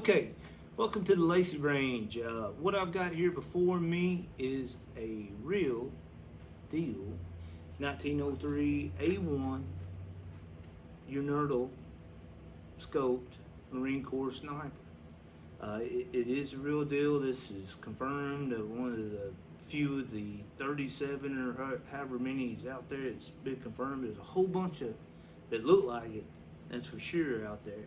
Okay, welcome to the Lacey Range. What I've got here before me is a real deal 1903 A1 Unerdal scoped Marine Corps Sniper. It is a real deal. This is confirmed. One of the few of the 37 or however many is out there. It's been confirmed. There's a whole bunch of that look like it. That's for sure out there.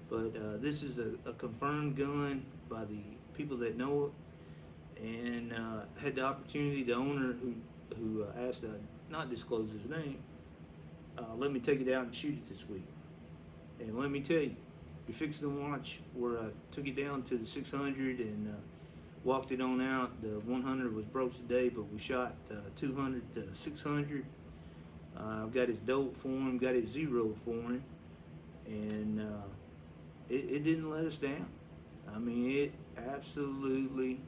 But this is a confirmed gun by the people that know it, and had the opportunity. The owner who asked that I not disclose his name, let me take it out and shoot it this week. And let me tell you, you're fixing to watch where I took it down to the 600 and walked it on out. The 100 was broke today, but we shot 200 to 600. I've got his dope for him, got his zero for him, and it didn't let us down. I mean, it absolutely,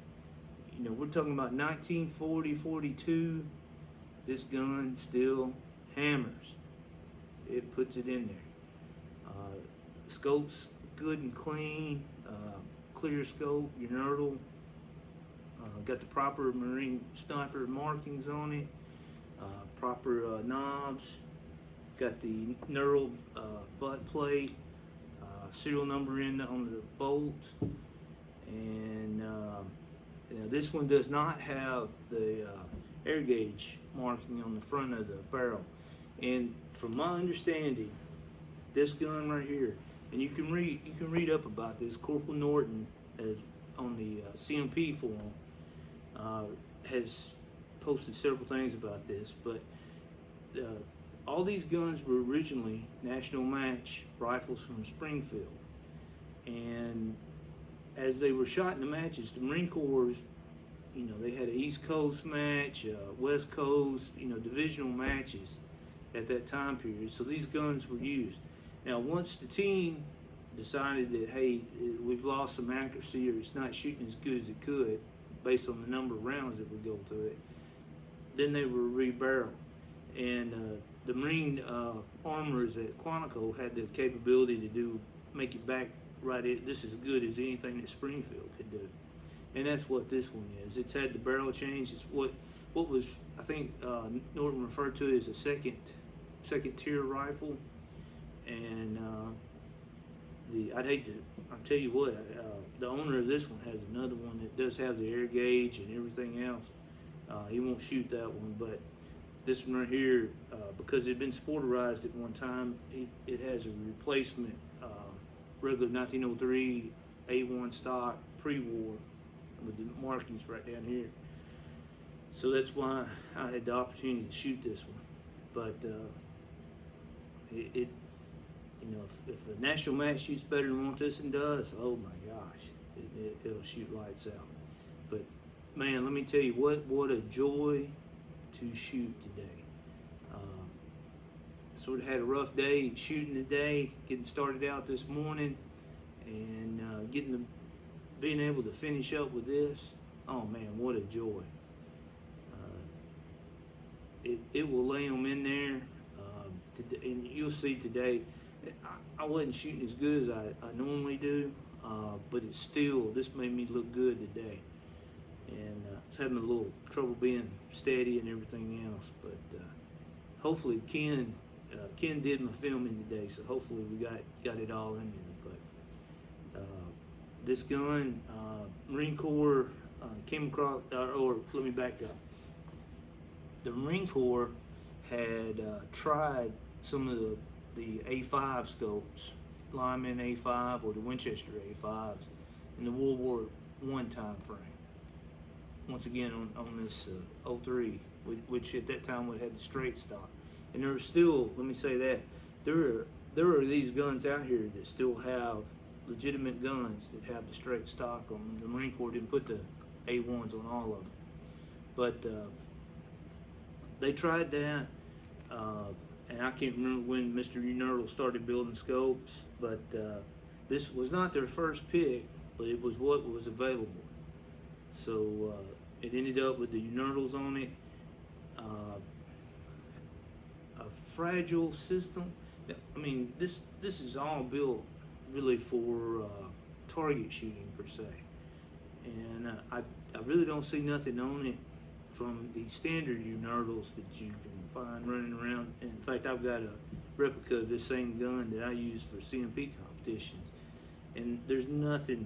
we're talking about 1940, 42. This gun still hammers. It puts it in there. Scope's good and clean, clear scope, Unerdal. Got the proper Marine Sniper markings on it, proper knobs. Got the knurled butt plate, serial number on the bolt, and this one does not have the air gauge marking on the front of the barrel. And from my understanding, this gun right here, and you can read up about this. Corporal Norton on the CMP forum has posted several things about this, but all these guns were originally national match rifles from Springfield, and as they were shot in the matches, the Marine Corps, they had an East Coast match, West Coast, divisional matches at that time period. So these guns were used. Now, once the team decided that, hey, we've lost some accuracy, or it's not shooting as good as it could, based on the number of rounds that would go through it, then they were rebarreled. And the Marine armorers at Quantico had the capability to make it back right. This is as good as anything that Springfield could do, and that's what this one is. It's had the barrel change. It's what was, I think, Norton referred to as a second tier rifle. And I'd hate to, I'll tell you what, the owner of this one has another one that does have the air gauge and everything else. He won't shoot that one, but this one right here, because it had been sporterized at one time, it has a replacement regular 1903 A1 stock pre-war with the markings right down here. So that's why I had the opportunity to shoot this one. But if a national match shoots better than what this one does, oh my gosh, it'll shoot lights out. But man, let me tell you, what a joy to shoot today. Sort of had a rough day shooting today, getting started out this morning, and being able to finish up with this. Oh man, what a joy! It will lay them in there, and you'll see today. I wasn't shooting as good as I normally do, but it's still, this made me look good today. And I was having a little trouble being steady and everything else, but hopefully Ken did my filming today, so hopefully we got it all in there. But this gun, Marine Corps came across, or let me back up. The Marine Corps had tried some of the A5 scopes, Lyman A5 or the Winchester A5s in the World War I time frame. Once again on this 03, which at that time would have had the straight stock. And there are still, let me say that, there are these guns out here that still have legitimate guns that have the straight stock on them. The Marine Corps didn't put the A1s on all of them. But they tried that, and I can't remember when Mr. Unerdal started building scopes, but this was not their first pick, but it was what was available. So it ended up with the Unerdals on it, a fragile system. I mean, this is all built really for target shooting per se. And I really don't see nothing on it from the standard Unerdals that you can find running around. In fact, I've got a replica of this same gun that I use for CMP competitions, and there's nothing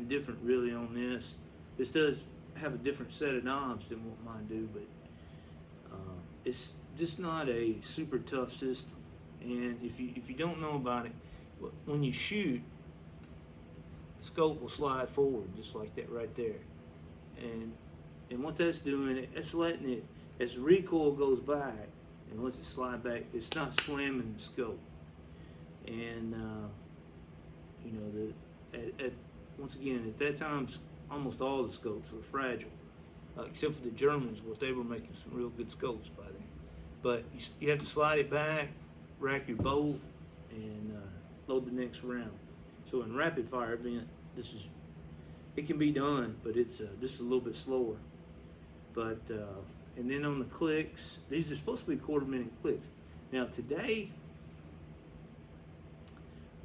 different really on this. This does have a different set of knobs than what mine do, but it's just not a super tough system. And if you don't know about it, when you shoot, the scope will slide forward just like that right there. And what that's doing, it's letting it, as the recoil goes back and lets it slide back, it's not slamming the scope. And you know, once again, at that time, almost all the scopes were fragile, except for the Germans. What they were making some real good scopes by then. But you have to slide it back, rack your bolt, and load the next round. So in rapid fire event, it can be done, but it's just a little bit slower. But and then on the clicks, these are supposed to be quarter-minute clicks. Now today,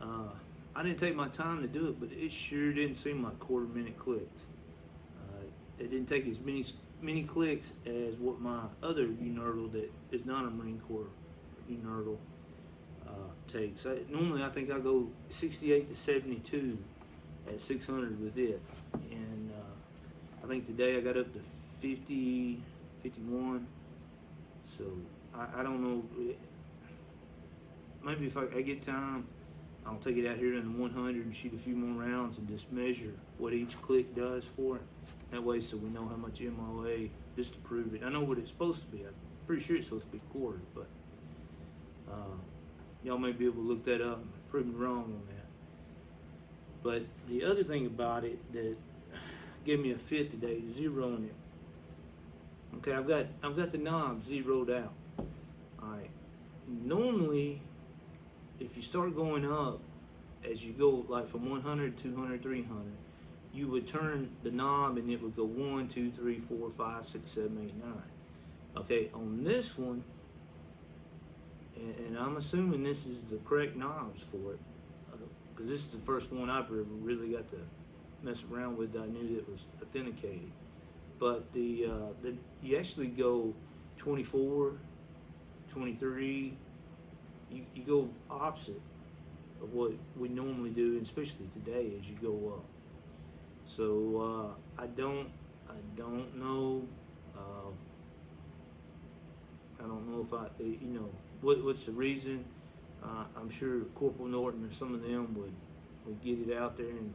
I didn't take my time to do it, but it sure didn't seem like quarter-minute clicks. It didn't take as many clicks as what my other Unerdal that is not a Marine Corps Unerdal takes. Normally I think I go 68 to 72 at 600 with it, and I think today I got up to 50, 51. So I don't know. Maybe if I get time, I'll take it out here in the 100 and shoot a few more rounds and just measure what each click does for it. That way, so we know how much MOA, just to prove it. I know what it's supposed to be. I'm pretty sure it's supposed to be quartered, but y'all may be able to look that up and prove me wrong on that. But the other thing about it that gave me a fit today is zeroing it. Okay, I've got the knob zeroed out. All right. Normally, if you start going up as you go, like from 100, 200, 300, you would turn the knob and it would go 1, 2, 3, 4, 5, 6, 7, 8, 9. Okay, on this one, and I'm assuming this is the correct knobs for it, because this is the first one I've ever really got to mess around with that I knew that was authenticated. But you actually go 24, 23. You go opposite of what we normally do, and especially today as you go up. So I don't know. I don't know if what's the reason. I'm sure Corporal Norton or some of them would get it out there and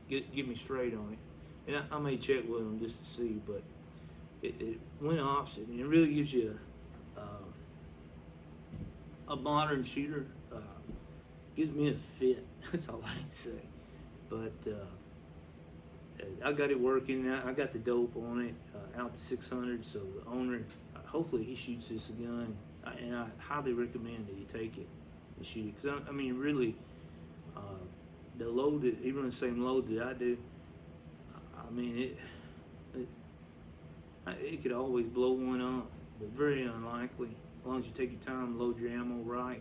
get me straight on it. And I may check with them just to see, but it went opposite, and it really gives you a modern shooter. Gives me a fit. That's all I can say. But I got it working. I got the dope on it out to 600. So the owner, hopefully he shoots this gun, and I highly recommend that you take it and shoot it. Because I mean, really, the load that he runs the same load that I do. I mean, it could always blow one up, but very unlikely. As long as you take your time, load your ammo right.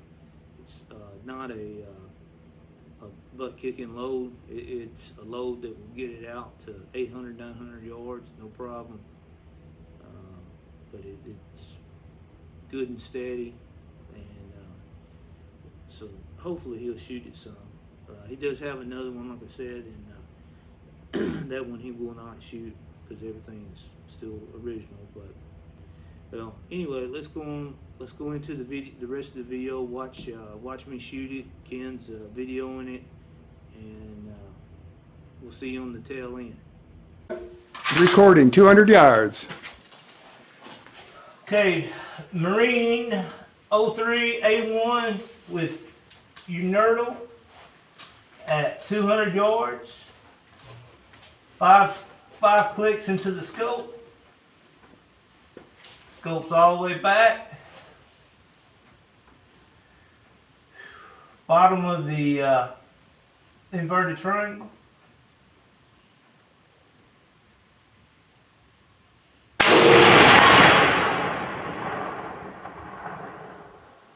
It's not a butt-kicking load. It's a load that will get it out to 800, 900 yards, no problem. But it's good and steady, and so hopefully he'll shoot it some. He does have another one, like I said, and that one he will not shoot because everything's still original. But well, anyway, let's go on. Let's go into the rest of the video. Watch me shoot it. Ken's videoing it, and we'll see you on the tail end. Recording 200 yards. Okay, Marine 03A1 with Unerdal at 200 yards. Five clicks into the scope. Scope's all the way back. Bottom of the inverted triangle.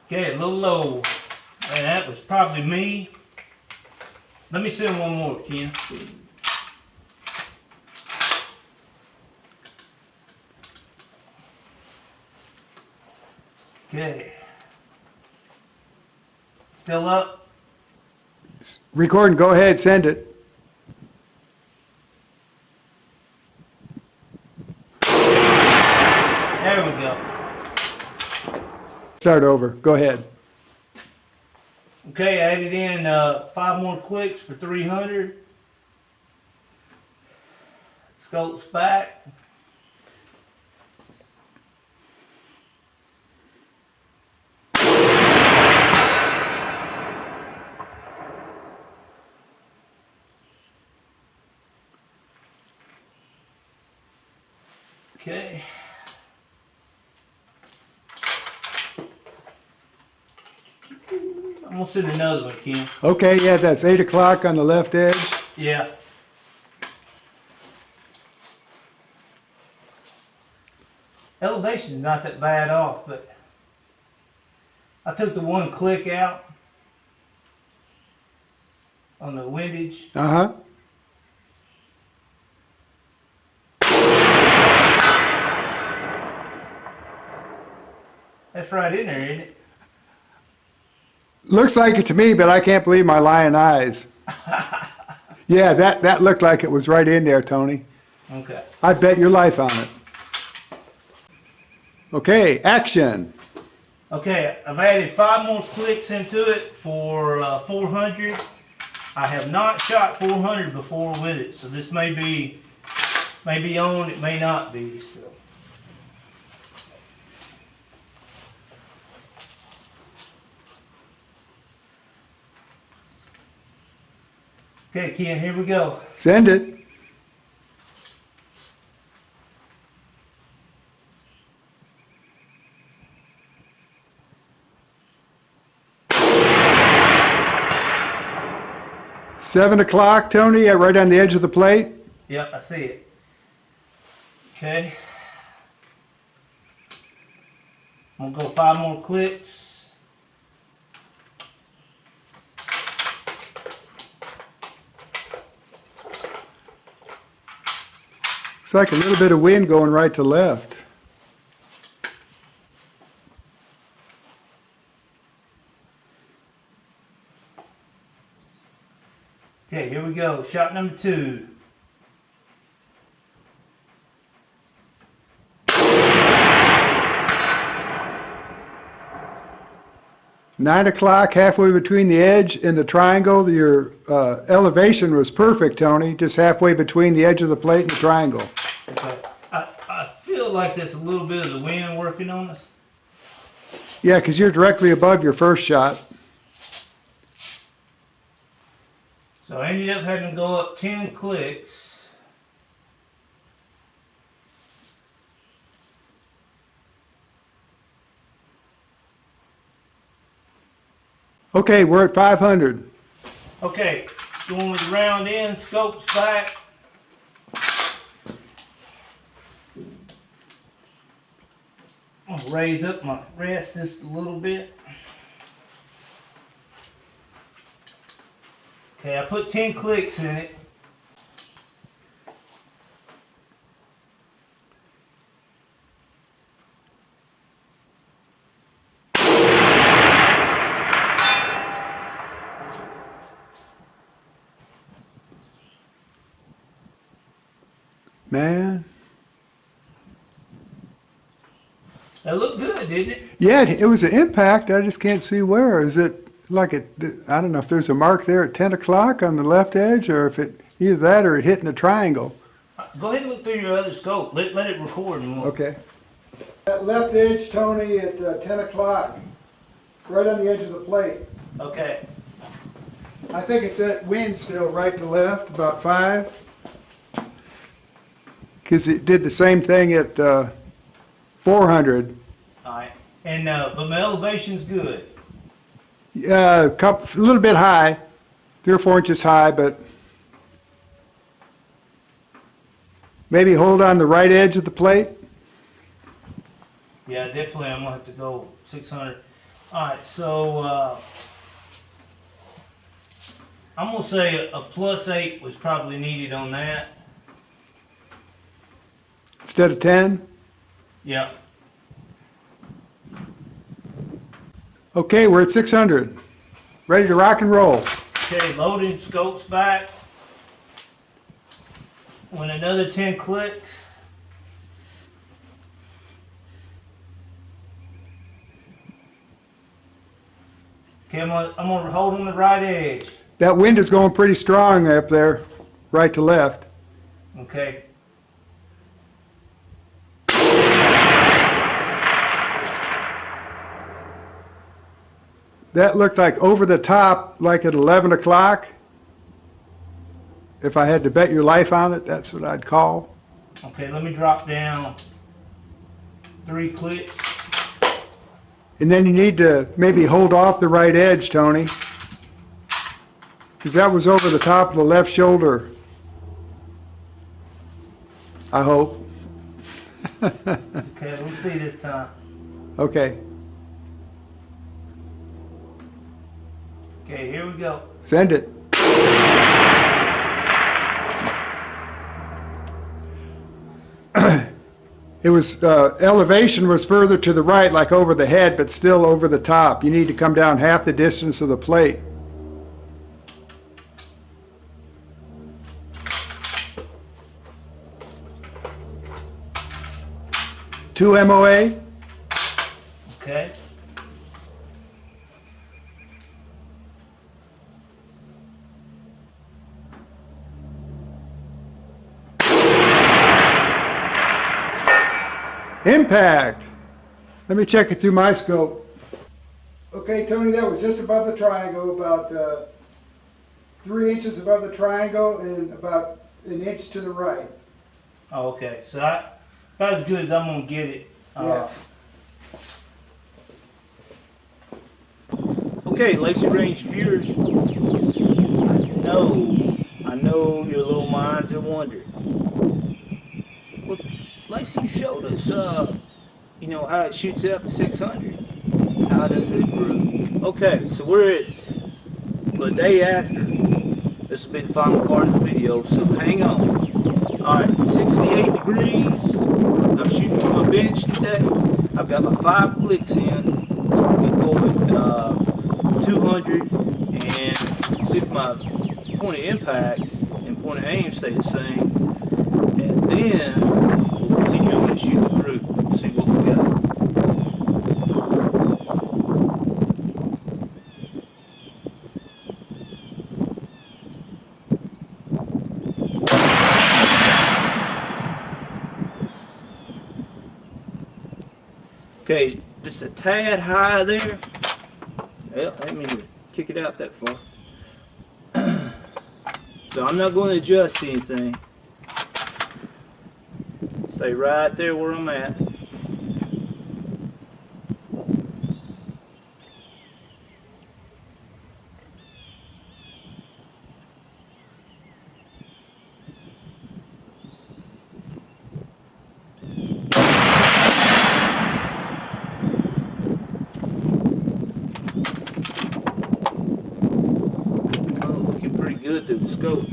Okay, a little low. And that was probably me. Let me send one more, Ken. Okay. Still up? Recording, go ahead, send it. There we go. Start over, go ahead. Okay, I added in 5 more clicks for 300. Scopes back. Okay. I'm gonna send another one, Ken. Okay, yeah, that's 8 o'clock on the left edge. Yeah. Elevation's not that bad off, but I took the one click out on the windage. Uh-huh. That's right in there, isn't it? Looks like it to me, but I can't believe my lying eyes. Yeah, that looked like it was right in there, Tony. Okay. I'd bet your life on it. Okay, action. Okay, I've added 5 more clicks into it for 400. I have not shot 400 before with it, so this may be on, it may not be. So. Okay, Ken, here we go. Send it. Seven o'clock, Tony, right on the edge of the plate. Yep, I see it. Okay. I'm gonna go 5 more clicks. Looks like a little bit of wind going right to left. Okay, here we go. Shot number 2. Nine o'clock, halfway between the edge and the triangle. Your elevation was perfect, Tony, just halfway between the edge of the plate and the triangle. Okay. I feel like that's a little bit of the wind working on us. Yeah, because you're directly above your first shot. So I ended up having to go up 10 clicks. Okay, we're at 500. Okay, going with the round in, scopes back. I'm gonna raise up my rest just a little bit. Okay, I put 10 clicks in it. Man. That looked good, didn't it? Yeah, it was an impact. I just can't see where. Is it like it? I don't know if there's a mark there at 10 o'clock on the left edge, or if it either that or it hitting the triangle. Go ahead and look through your other scope. Let it record more. Okay. That left edge, Tony, at 10 o'clock, right on the edge of the plate. Okay. I think it's that wind still right to left, about 5. Because it did the same thing at 400. All right. And but my elevation's good. A little bit high, 3 or 4 inches high, but maybe hold on the right edge of the plate. Yeah, definitely. I'm gonna have to go 600. All right. So I'm gonna say a +8 was probably needed on that. Instead of 10? Yep. Okay, we're at 600. Ready to rock and roll. Okay, loading, scopes back. When another 10 clicks. Okay, I'm gonna hold on the right edge. That wind is going pretty strong up there, right to left. Okay. That looked like over the top, like at 11 o'clock. If I had to bet your life on it, that's what I'd call. Okay, let me drop down 3 clicks. And then you need to maybe hold off the right edge, Tony, because that was over the top of the left shoulder. I hope. Okay, let's see this time. Okay, Okay, here we go. send it. It was, elevation was further to the right, like over the head, but still over the top. You need to come down half the distance of the plate. Two MOA. Okay. Impact. Let me check it through my scope. Okay, Tony, that was just above the triangle, about 3 inches above the triangle and about an inch to the right. Oh, okay. So about as good as I'm gonna get it. Yeah. Okay, Lacey Range viewers. I know your little minds are wondering. Well, Lacey showed us, you know, how it shoots out to 600. How does it grow? Okay, so we're at the day after. This will be the final part of the video, so hang on. Alright, 68 degrees. I'm shooting from my bench today. I've got my 5 clicks in. So we'll go at 200 and see if my point of impact and point of aim stay the same. And then we'll continue on and shoot the group and see what we got. Okay, just a tad high there. Well, let me kick it out that far. So I'm not going to adjust anything. Stay right there where I'm at. Oh, looking pretty good through the scope.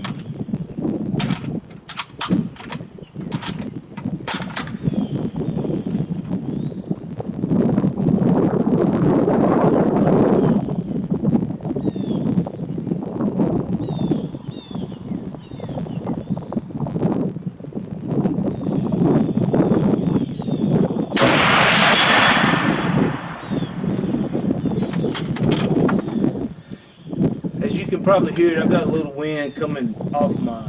As you can probably hear it, I've got a little wind coming off my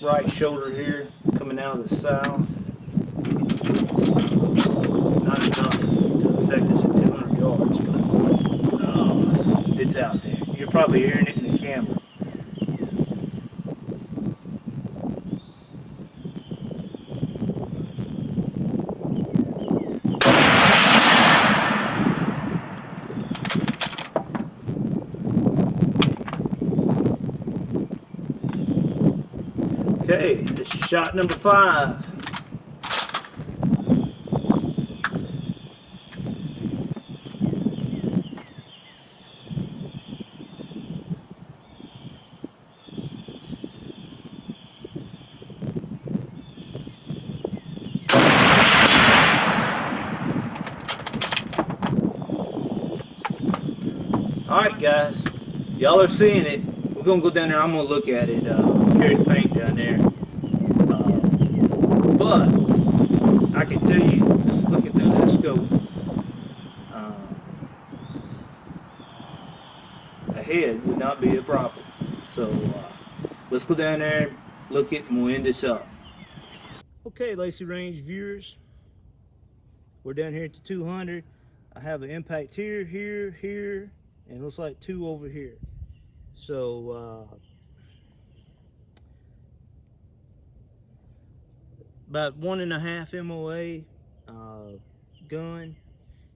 right shoulder here, coming out of the south. Not enough to affect us at 200 yards, but it's out there. You're probably hearing it in the camera. Okay, this is shot number 5. Alright guys, y'all are seeing it. We're gonna go down there, I'm gonna look at it, carry the paint down there. But I can tell you, just looking through this scope, a head would not be a problem. So let's go down there, look it, and we'll end this up. Okay, Lacey Range viewers, we're down here at the 200. I have an impact here, here, and it looks like 2 over here. So about 1.5 MOA gun,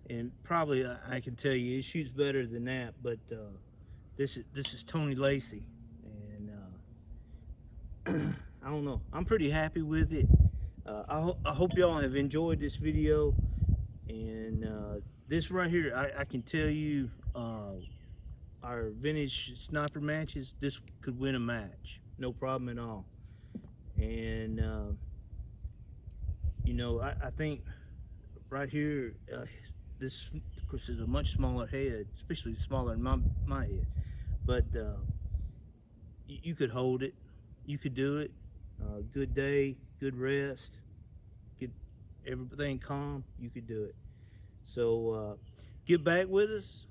and probably I can tell you it shoots better than that. But this is Tony Lacey, and I don't know. I'm pretty happy with it. I hope y'all have enjoyed this video, and this right here, I can tell you, our vintage sniper matches, this could win a match, no problem at all. And you know, I think right here, this of course is a much smaller head, especially smaller than my head, but you could hold it, you could do it. Good day, good rest, get everything calm, you could do it. So get back with us,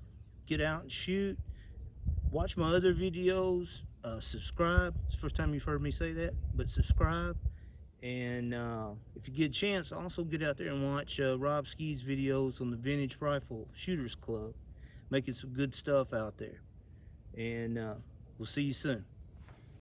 get out and shoot, watch my other videos, subscribe. It's the first time you've heard me say that, but subscribe. And if you get a chance, also get out there and watch Rob Ski's videos on the Vintage Rifle Shooters Club, making some good stuff out there. And we'll see you soon.